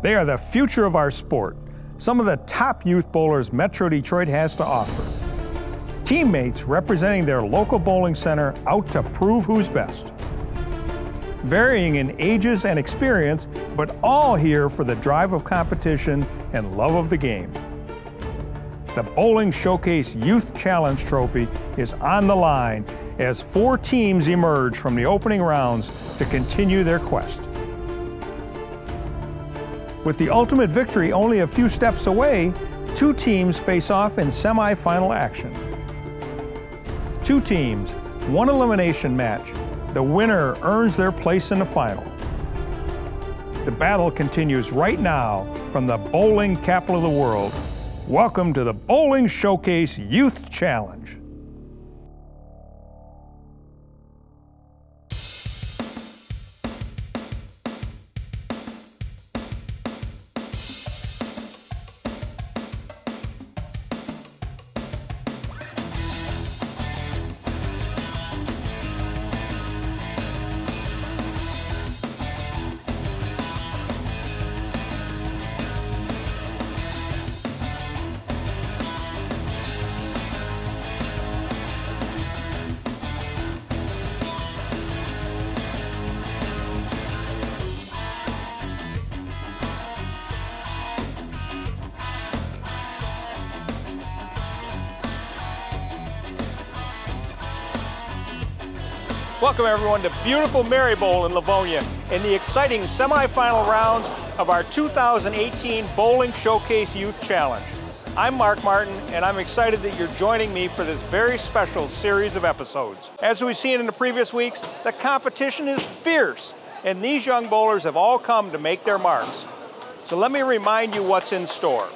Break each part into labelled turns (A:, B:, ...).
A: They are the future of our sport, some of the top youth bowlers Metro Detroit has to offer. Teammates representing their local bowling center out to prove who's best. Varying in ages and experience, but all here for the drive of competition and love of the game. The Bowling Showcase Youth Challenge Trophy is on the line as 4 teams emerge from the opening rounds to continue their quest. With the ultimate victory only a few steps away, 2 teams face off in semi-final action. 2 teams, 1 elimination match. The winner earns their place in the final. The battle continues right now from the bowling capital of the world. Welcome to the Bowling Showcase Youth Challenge. Welcome everyone to beautiful Marybowl in Livonia in the exciting semifinal rounds of our 2018 Bowling Showcase Youth Challenge. I'm Mark Martin and I'm excited that you're joining me for this very special series of episodes. As we've seen in the previous weeks, the competition is fierce and these young bowlers have all come to make their marks. So let me remind you what's in store.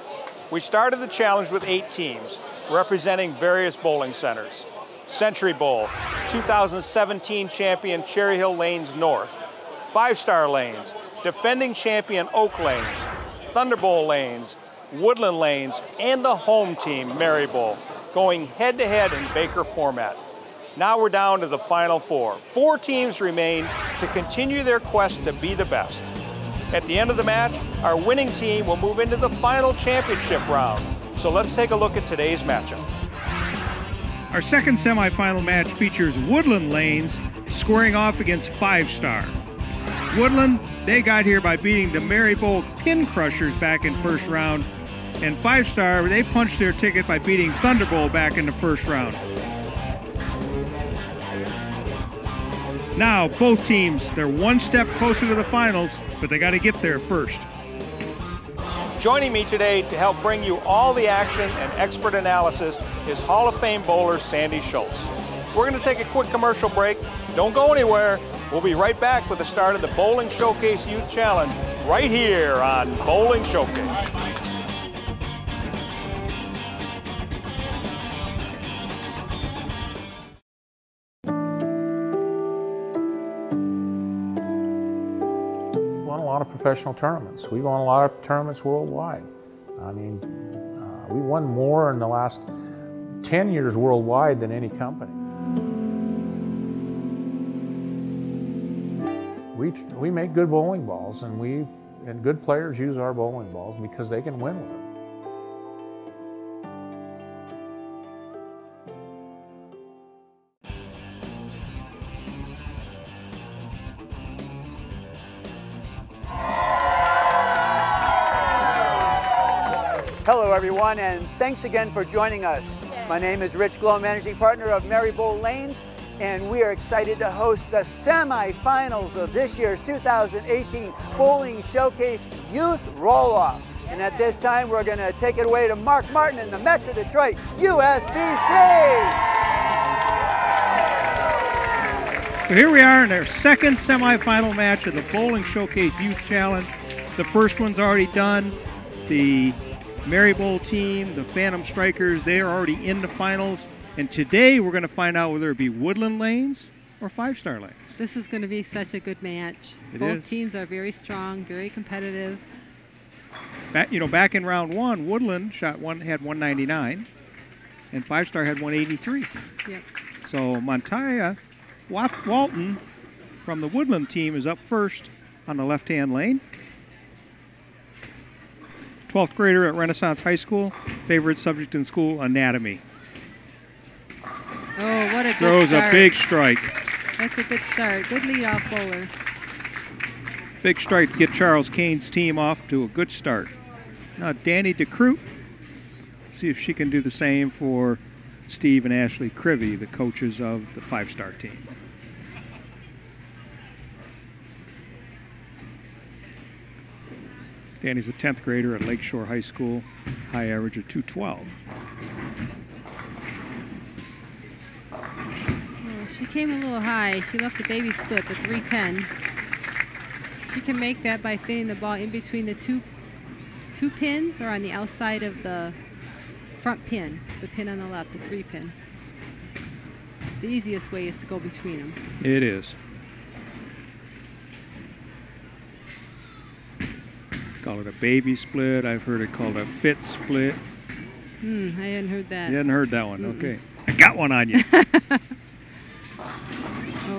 A: We started the challenge with 8 teams representing various bowling centers. Century Bowl, 2017 champion Cherry Hill Lanes North, 5-Star Lanes, defending champion Oak Lanes, Thunderbowl Lanes, Woodland Lanes, and the home team Marybowl, going head-to-head in Baker format. Now we're down to the final 4. 4 teams remain to continue their quest to be the best. At the end of the match, our winning team will move into the final championship round. So let's take a look at today's matchup.
B: Our second semifinal match features Woodland Lanes squaring off against 5-Star. Woodland, they got here by beating the Marybowl Pin Crushers back in first round, and 5-Star, they punched their ticket by beating Thunderbowl back in the first round. Now, both teams, they're 1 step closer to the finals, but they got to get there first.
A: Joining me today to help bring you all the action and expert analysis is Hall of Fame bowler Sandy Schultz. We're going to take a quick commercial break. Don't go anywhere. We'll be right back with the start of the Bowling Showcase Youth Challenge right here on Bowling Showcase.
C: Professional tournaments. We've won a lot of tournaments worldwide. I mean, we won more in the last 10 years worldwide than any company. We make good bowling balls, and good players use our bowling balls because they can win with them.
D: Hello everyone, and thanks again for joining us. My name is Rich Glow, Managing Partner of Marybowl Lanes, and we are excited to host the semi-finals of this year's 2018 Bowling Showcase Youth Roll-Off. And at this time, we're going to take it away to Mark Martin in the Metro Detroit USBC.
B: So here we are in our second semi-final match of the Bowling Showcase Youth Challenge. The first one's already done. The Marybowl team, the Phantom Strikers, they are already in the finals. And today we're going to find out whether it be Woodland Lanes or 5-Star Lanes.
E: This is going to be such a good match. Both teams are very strong, very competitive.
B: Back in round 1, Woodland had 199, and 5-Star had 183.
E: Yep.
B: So Montoya Walton from the Woodland team is up first on the left-hand lane. 12th grader at Renaissance High School. Favorite subject in school, anatomy.
E: Oh, what a good
B: Throws
E: start.
B: a big strike.
E: That's a good start. Good leadoff bowler.
B: Big strike to get Charles Kane's team off to a good start. Now Danny DeCroot. See if she can do the same for Steve and Ashley Crivy, the coaches of the 5-star team. Danny's a 10th grader at Lakeshore High School, high average of 212.
E: Oh, she came a little high. She left the baby split, the 310. She can make that by fitting the ball in between the two pins or on the outside of the front pin, the pin on the left, the 3 pin. The easiest way is to go between them.
B: It is. Call it a baby split. I've heard it called a fit split.
E: I hadn't heard that.
B: You hadn't heard that one. Okay. I got one on you.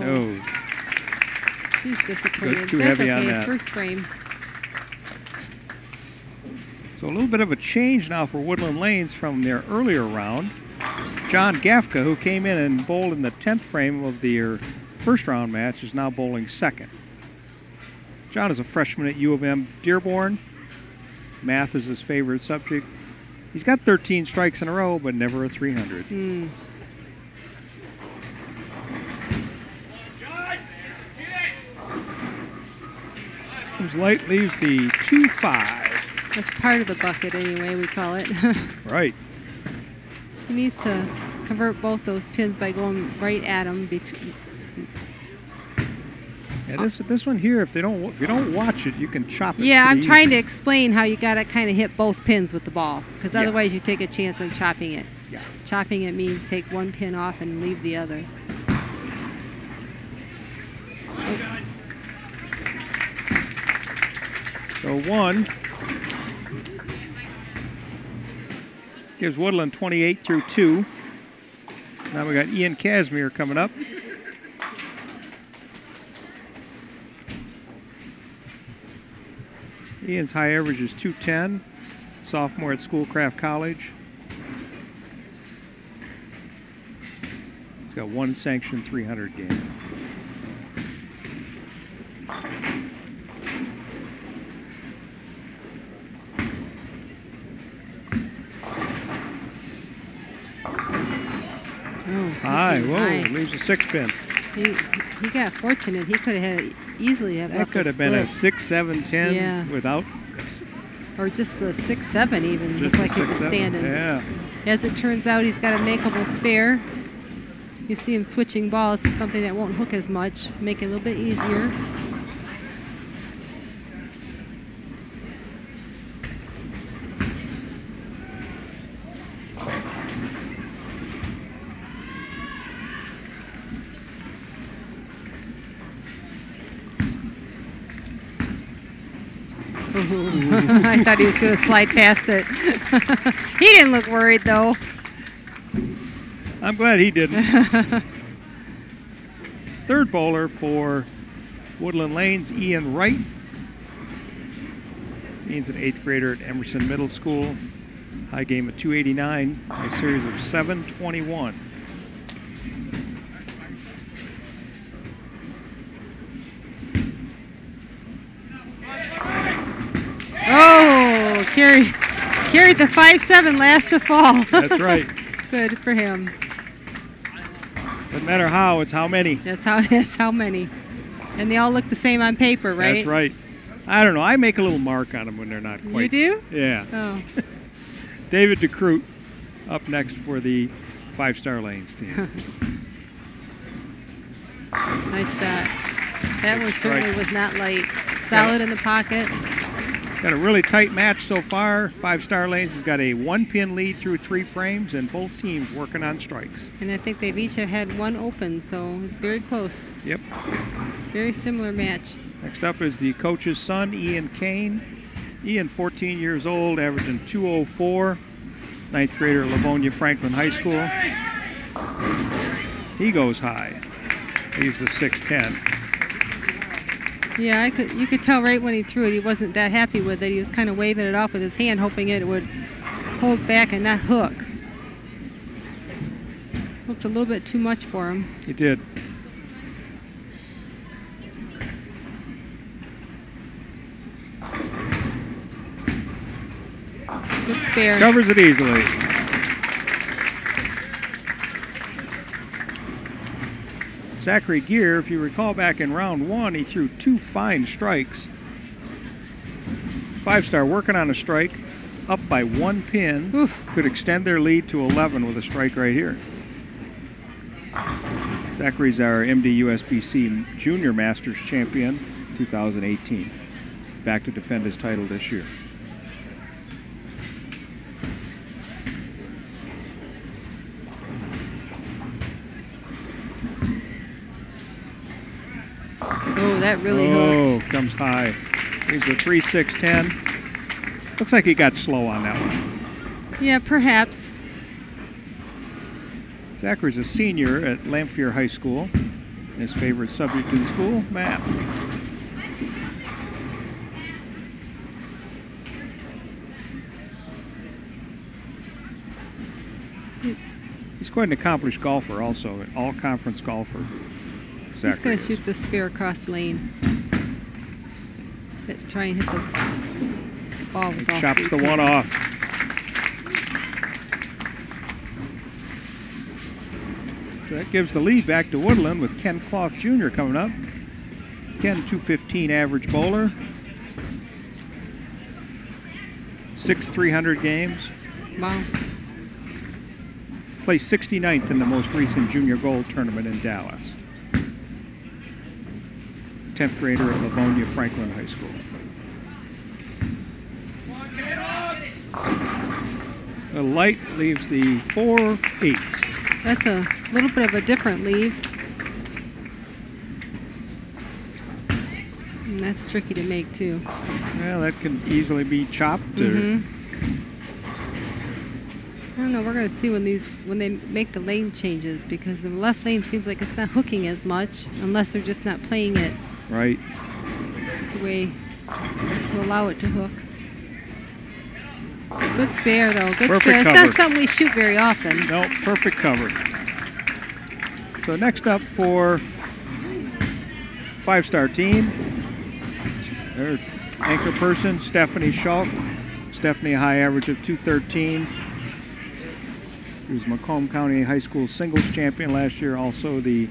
B: Oh.
E: She's disappointed.
B: Good, too
E: That's
B: heavy
E: okay.
B: on that.
E: First frame.
B: So a little bit of a change now for Woodland Lanes from their earlier round. John Gafka, who came in and bowled in the 10th frame of their first round match, is now bowling second. John is a freshman at U of M Dearborn. Math is his favorite subject. He's got 13 strikes in a row, but never a 300. Comes light, leaves the 2-5.
E: That's part of the bucket anyway, we call it.
B: Right.
E: He needs to convert both those pins by going right at them.
B: Yeah, this one here, if you don't watch it, you can chop it.
E: Yeah, I'm
B: pretty
E: trying
B: easy.
E: to explain how you got to kind of hit both pins with the ball, because
B: Yeah.
E: otherwise you take a chance on chopping it.
B: Yeah.
E: Chopping it means take one pin off and leave the other.
B: So 1 gives Woodland 28 through 2. Now we got Ian Casimir coming up. Ian's high average is 210, sophomore at Schoolcraft College. He's got 1 sanctioned 300 game. High, whoa,
E: high.
B: leaves a 6-pin.
E: He got fortunate. He could have easily have
B: That
E: left
B: could
E: a
B: have been a
E: split.
B: 6, 7, 10
E: Yeah.
B: without.
E: Or just a 6-7 even.
B: Just
E: Looked like
B: a
E: he was
B: 6-7,
E: standing.
B: yeah.
E: As it turns out, he's got a makeable spare. You see him switching balls to something that won't hook as much, make it a little bit easier. I thought he was going to slide past it. He didn't look worried, though.
B: I'm glad he didn't. Third bowler for Woodland Lanes, Ian Wright. Ian's an 8th grader at Emerson Middle School. High game of 289, a series of 721.
E: Oh, carried the 5-7 last to fall.
B: That's right.
E: Good for him.
B: Doesn't matter how, it's how many.
E: That's how many. And they all look the same on paper, right?
B: That's right. I don't know. I make a little mark on them when they're not quite.
E: You do?
B: Yeah.
E: Oh.
B: David DeCroot up next for the 5-star Lanes team.
E: Nice shot. That one certainly
B: Right.
E: was not light. Solid in the pocket.
B: Got a really tight match so far. 5-star Lanes has got a 1-pin lead through 3 frames, and both teams working on strikes.
E: And I think they've each have had one open, so it's very close.
B: Yep.
E: Very similar match.
B: Next up is the coach's son, Ian Kane. Ian, 14 years old, averaging 204. 9th grader at Livonia Franklin High School. He goes high. Leaves the 6-10.
E: Yeah, you could tell right when he threw it, he wasn't that happy with it. He was kind of waving it off with his hand, hoping it would hold back and not hook. Hooked a little bit too much for him.
B: He did.
E: Good spare.
B: Covers it easily. Zachary Gear, if you recall back in round 1, he threw 2 fine strikes. 5-star working on a strike, up by 1 pin.
E: Oof.
B: Could extend their lead to 11 with a strike right here. Zachary's our MD USBC Junior Masters champion 2018. Back to defend his title this year.
E: Oh, that really hooked.
B: Oh, comes high. He's a 3-6-10. Looks like he got slow on that one.
E: Yeah, perhaps.
B: Zachary's a senior at Lamphere High School. His favorite subject in school, math. He's quite an accomplished golfer also, an all-conference golfer.
E: He's going to shoot the spare across the lane. Try and hit the ball with all
B: chops
E: 3
B: the
E: pins.
B: one off. So that gives the lead back to Woodland with Ken Cloth Jr. coming up. Ken, 215 average bowler. 6 300 games.
E: Wow.
B: Placed 69th in the most recent junior gold tournament in Dallas. 10th grader at Livonia Franklin High School. The light leaves the 4-8.
E: That's a little bit of a different leave. And that's tricky to make too.
B: Well, that can easily be chopped.
E: I don't know. We're going to see when they make the lane changes, because the left lane seems like it's not hooking as much unless they're just not playing it
B: Right.
E: the way to allow it to hook. Good spare though. Good
B: Perfect
E: spare. It's
B: cover.
E: not something we shoot very often.
B: No, perfect cover. So next up for 5-star team, their anchor person, Stephanie Schulk. Stephanie, a high average of 213. She was Macomb County High School singles champion last year, also the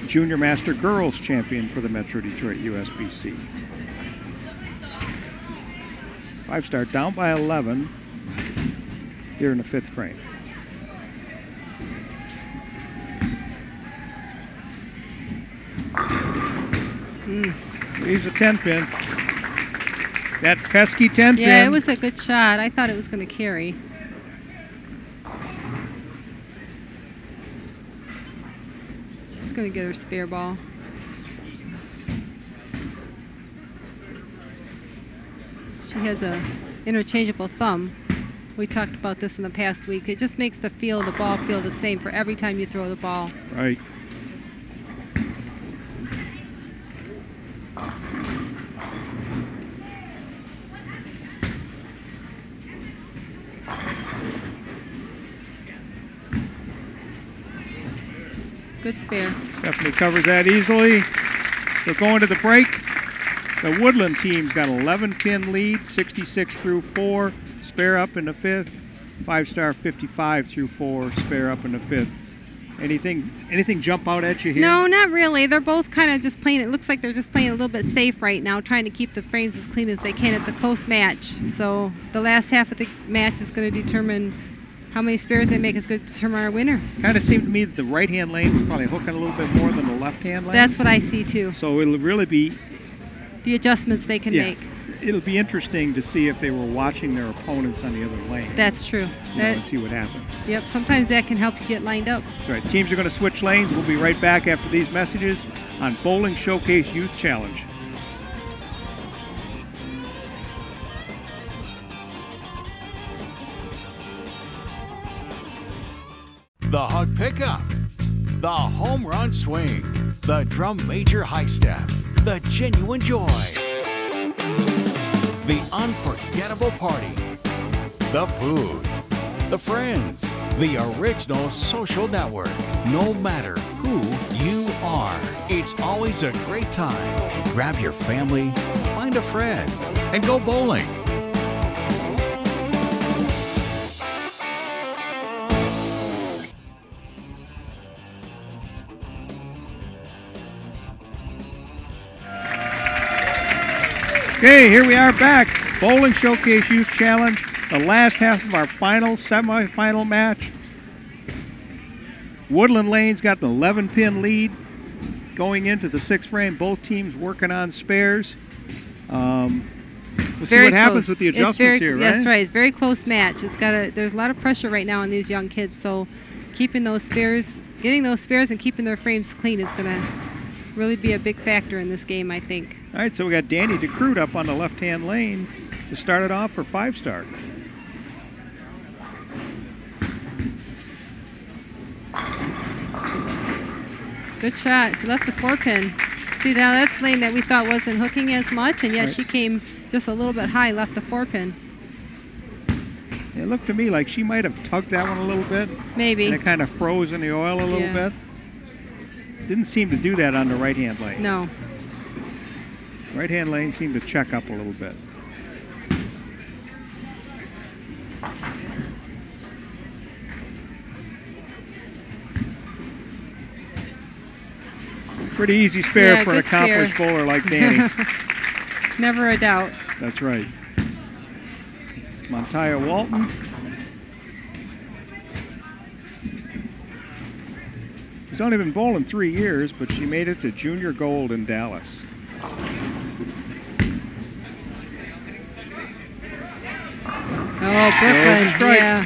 B: Junior Master Girls champion for the Metro Detroit USBC. 5-star down by 11 here in the 5th frame. Leaves a 10 pin. That pesky 10 pin.
E: Yeah, it was a good shot. I thought it was going to carry. She's going to get her spare ball. She has a interchangeable thumb. We talked about this in the past week. It just makes the ball feel the same for every time you throw the ball.
B: Right.
E: Good spare.
B: Stephanie covers that easily. So going to the break, the Woodland team's got an 11-pin lead, 66 through 4, spare up in the 5th. 5-star 55 through 4, spare up in the 5th. Anything jump out at you here?
E: No, not really. They're both kind of just playing. It looks like they're just playing a little bit safe right now, trying to keep the frames as clean as they can. It's a close match. So the last half of the match is going to determine how many spares they make. Is going to determine our winner.
B: Kind of seemed to me that the right-hand lane was probably hooking a little bit more than the left-hand lane.
E: That's what I see too.
B: So it'll really be
E: The adjustments they can make.
B: It'll be interesting to see if they were watching their opponents on the other lane.
E: That's true.
B: And see what happens.
E: Yep, sometimes that can help you get lined up.
B: That's right. Teams are going to switch lanes. We'll be right back after these messages on Bowling Showcase Youth Challenge.
F: The Hug Pickup, the home run swing, the drum major high step, the genuine joy, the unforgettable party, the food, the friends, the original social network. No matter who you are, it's always a great time. Grab your family, find a friend, and go bowling.
B: Okay, here we are back. Bowling Showcase Youth Challenge, the last half of our final semifinal match. Woodland Lane's got the 11-pin lead going into the 6th frame. Both teams working on spares. We'll see what happens with the adjustments here, right?
E: That's right. It's a very close match. There's a lot of pressure right now on these young kids, so keeping those spares, getting those spares and keeping their frames clean is going to really be a big factor in this game, I think.
B: All right, so we got Danny DeCrute up on the left-hand lane to start it off for 5-star.
E: Good shot. She left the 4-pin. See, now that's lane that we thought wasn't hooking as much, and yet she came just a little bit high, left the 4-pin.
B: It looked to me like she might have tugged that one a little bit.
E: Maybe.
B: And it kind of froze in the oil a little bit. Didn't seem to do that on the right-hand lane.
E: No.
B: Right-hand lane seemed to check up a little bit. Pretty easy spare for an accomplished bowler like Danny.
E: Never a doubt.
B: That's right. Montaya Walton. She's only been bowling 3 years, but she made it to junior gold in Dallas.
E: Oh, Brooklyn, yeah.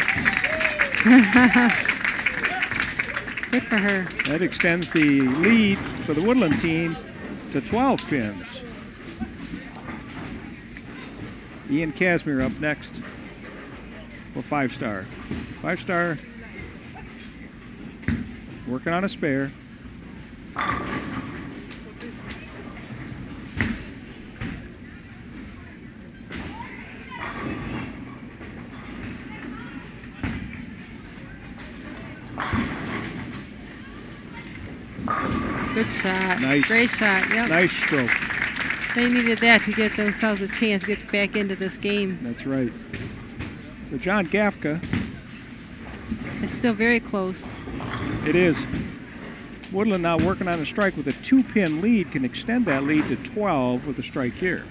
E: Good for her.
B: That extends the lead for the Woodland team to 12 pins. Ian Casimir up next for 5-star. 5-star working on a spare.
E: Good shot.
B: Nice.
E: Great shot. Yep.
B: Nice stroke.
E: They needed that to get themselves a chance to get back into this game.
B: That's right. So John Gafka.
E: It's still very close.
B: It is. Woodland now working on a strike with a 2-pin lead, can extend that lead to 12 with a strike here.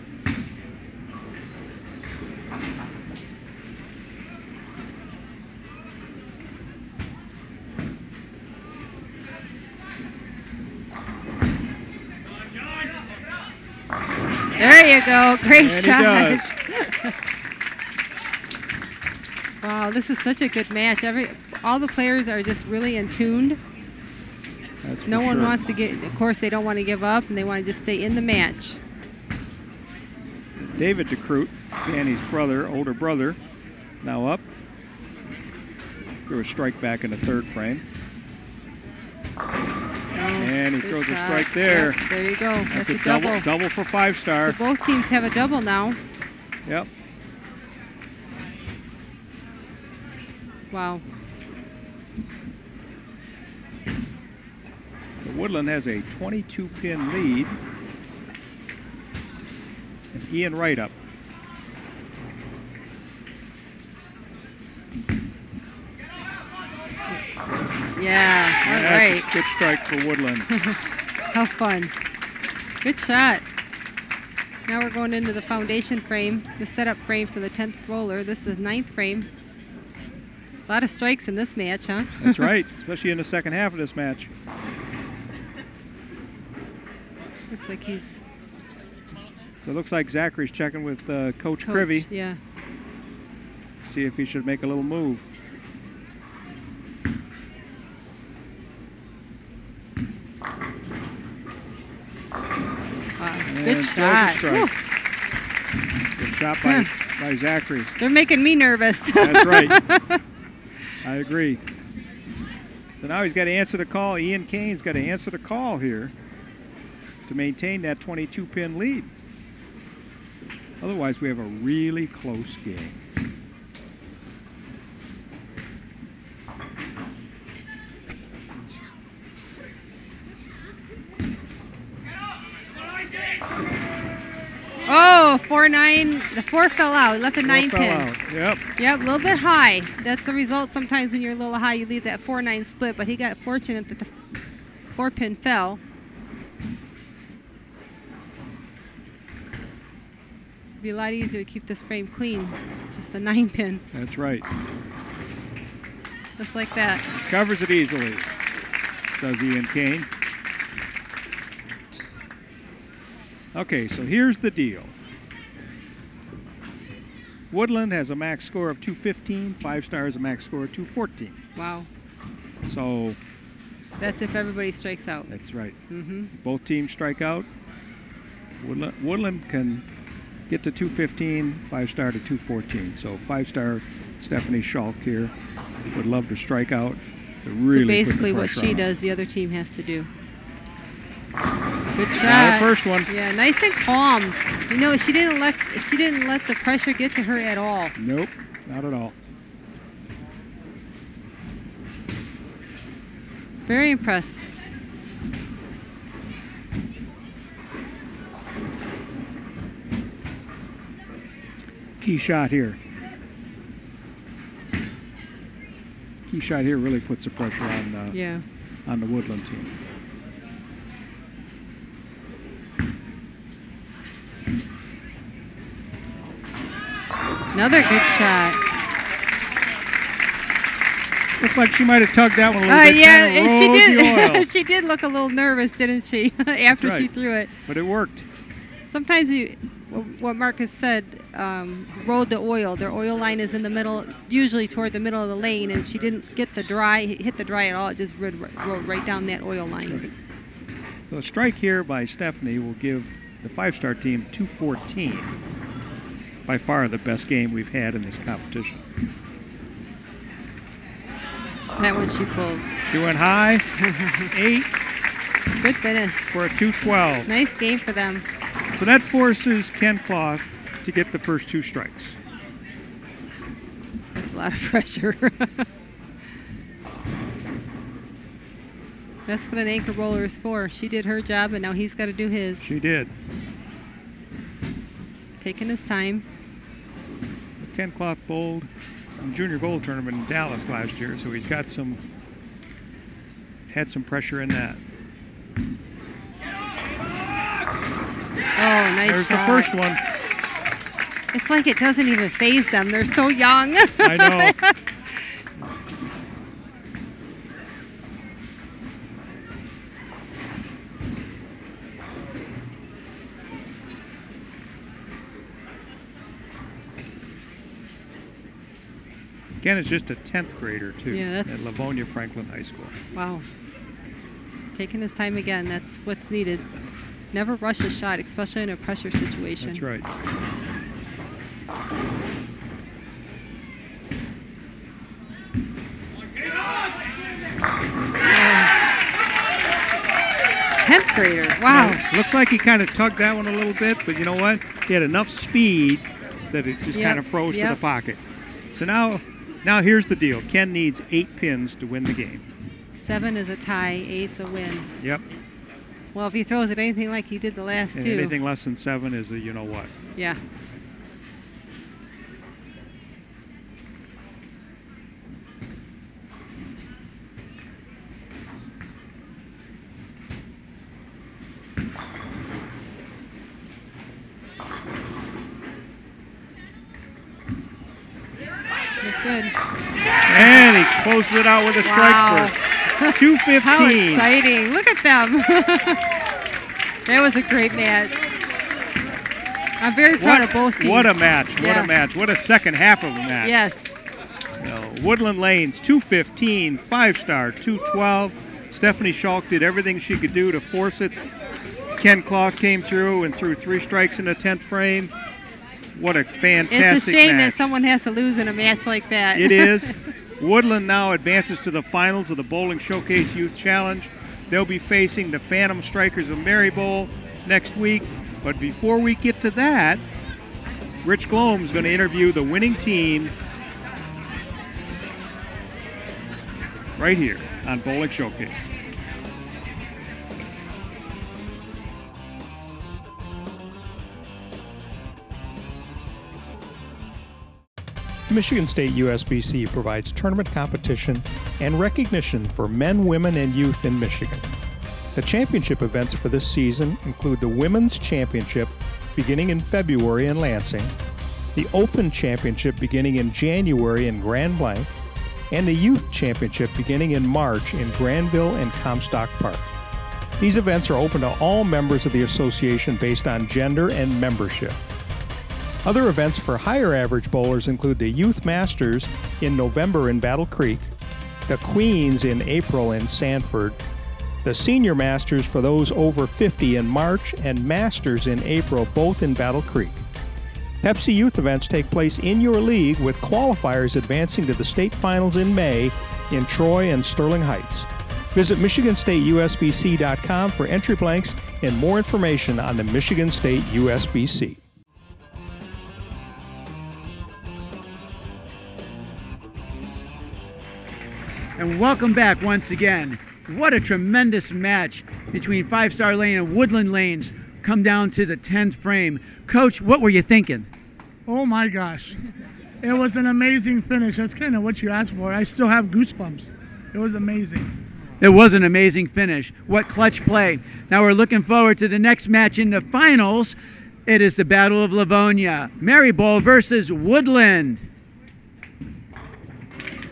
E: There you go. Great
B: and
E: shot.
B: He does.
E: Wow, this is such a good match. All the players are just really in tuned.
B: That's for
E: no one
B: sure.
E: wants to get, of course, they don't want to give up, and they want to just stay in the match.
B: David DeCrute, Danny's brother, older brother, now up. Threw a strike back in the 3rd frame. And he throws a strike there.
E: Yep, there you go.
B: That's
E: a
B: double. Double for 5-star.
E: So both teams have a double now.
B: Yep.
E: Wow.
B: The Woodland has a 22-pin lead. And Ian Wright up.
E: Yeah, all
B: That's
E: right.
B: a good strike for Woodland.
E: How fun. Good shot. Now we're going into the foundation frame, the setup frame for the 10th roller. This is 9th frame. A lot of strikes in this match, huh?
B: That's right, especially in the second half of this match.
E: Looks like he's...
B: So it looks like Zachary's checking with Coach Crivy.
E: Yeah.
B: See if he should make a little move.
E: Wow.
B: And
E: Good shot.
B: Good shot by Zachary.
E: They're making me nervous.
B: That's right. I agree. So now he's got to answer the call. Ian Kane's got to answer the call here to maintain that 22-pin lead. Otherwise, we have a really close game.
E: Oh, 4-9. The 4 fell out. He left a 9 pin.
B: Yep.
E: Yep, a little bit high. That's the result sometimes when you're a little high. You leave that 4-9 split, but he got fortunate that the 4 pin fell. It'd be a lot easier to keep this frame clean. Just the 9 pin.
B: That's right.
E: Just like that.
B: Covers it easily, does Ian Kane. Okay, so here's the deal. Woodland has a max score of 215. 5-star has a max score of 214.
E: Wow.
B: So
E: that's if everybody strikes out.
B: That's right.
E: Mm-hmm.
B: Both teams strike out. Woodland can get to 215, 5-star to 214. So 5-star Stephanie Schalk here would love to strike out to really
E: so basically
B: put the
E: what
B: pressure
E: she
B: on.
E: does, the other team has to do. Good shot.
B: Now the first one.
E: Yeah, nice and calm. You know, she didn't let the pressure get to her at all.
B: Nope, not at all.
E: Very impressed.
B: Key shot here. Key shot here really puts the pressure on on the Woodland team.
E: Another good shot.
B: Looks like she might have tugged that one a little bit.
E: Yeah,
B: and
E: she
B: rode the oil.
E: did. She did look a little nervous, didn't she? After
B: right.
E: she threw it.
B: But it worked.
E: Sometimes what Marcus said, rode the oil. Their oil line is in the middle, usually toward the middle of the lane, and she didn't get the dry, hit the dry at all. It just rode right down that oil line.
B: Right. So a strike here by Stephanie will give the 5-star team 214. By far the best game we've had in this competition.
E: That one she pulled.
B: She went high, 8.
E: Good finish.
B: For a 212.
E: Nice game for them.
B: So that forces Ken Cloth to get the first 2 strikes.
E: That's a lot of pressure. That's what an anchor roller is for. She did her job, and now he's got to do his.
B: She did.
E: Taking his time.
B: Ken Cloth bowled in the Junior Gold Tournament in Dallas last year, so he's got had some pressure in that.
E: Oh, nice
B: There's
E: shot.
B: the first one.
E: It's like it doesn't even faze them. They're so young.
B: I know. Ken is just a 10th grader, too,
E: Yeah,
B: at Livonia Franklin High School.
E: Wow. Taking his time again. That's what's needed. Never rush a shot, especially in a pressure situation.
B: That's right.
E: Tenth grader. Wow.
B: Now, looks like he kind of tugged that one a little bit, but you know what? He had enough speed that it just kind of froze to the pocket. So now here's the deal. Ken needs 8 pins to win the game.
E: 7 is a tie, 8's a win.
B: Yep.
E: Well, if he throws it anything like he did the last
B: And
E: 2.
B: anything less than 7 is a you know what.
E: Yeah. Good.
B: And he closes it out with a strike for 215.
E: How exciting. Look at them. That was a great match. I'm very proud of both teams.
B: What a match. What a match. What a second half of a match.
E: Yes.
B: Woodland Lanes 215, 5-star 212. Stephanie Schalk did everything she could do to force it. Ken Cloth came through and threw 3 strikes in the 10th frame. What a fantastic match.
E: It's a shame that someone has to lose in a match like that.
B: It is. Woodland now advances to the finals of the Bowling Showcase Youth Challenge. They'll be facing the Phantom Strikers of Marybowl next week. But before we get to that, Rich Glome is going to interview the winning team right here on Bowling Showcase.
G: Michigan State USBC provides tournament competition and recognition for men, women, and youth in Michigan. The championship events for this season include the Women's Championship beginning in February in Lansing, the Open Championship beginning in January in Grand Blanc, and the Youth Championship beginning in March in Granville and Comstock Park. These events are open to all members of the association based on gender and membership. Other events for higher average bowlers include the Youth Masters in November in Battle Creek, the Queens in April in Sanford, the Senior Masters for those over 50 in March, and Masters in April, both in Battle Creek. Pepsi Youth events take place in your league with qualifiers advancing to the state finals in May in Troy and Sterling Heights. Visit MichiganStateUSBC.com for entry blanks and more information on the Michigan State USBC.
D: And welcome back once again. What a tremendous match between Five Star Lane and Woodland Lanes come down to the 10th frame. Coach, what were you thinking?
H: Oh my gosh. It was an amazing finish. That's kind of what you asked for. I still have goosebumps. It was amazing.
D: It was an amazing finish. What clutch play. Now we're looking forward to the next match in the finals. It is the Battle of Livonia. Marybowl versus Woodland.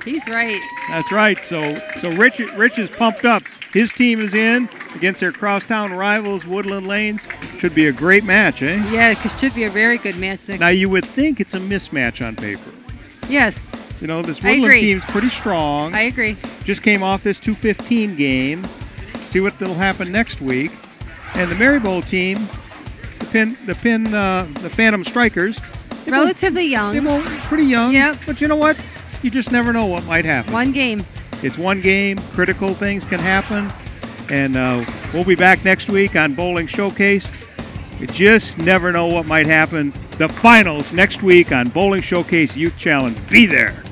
E: He's right.
B: That's right. So Rich is pumped up. His team is in against their crosstown rivals, Woodland Lanes. Should be a great match, eh?
E: Yeah, it should be a very good match.
B: Now you would think it's a mismatch on paper.
E: Yes.
B: You know, this Woodland team's pretty strong.
E: I agree.
B: Just came off this 215 game. See what'll happen next week. And the Marybowl team, the Phantom Strikers,
E: relatively young.
B: They're pretty young.
E: Yep.
B: But you know what? You just never know what might happen.
E: One game.
B: It's one game. Critical things can happen. And we'll be back next week on Bowling Showcase. You just never know what might happen. The finals next week on Bowling Showcase Youth Challenge. Be there.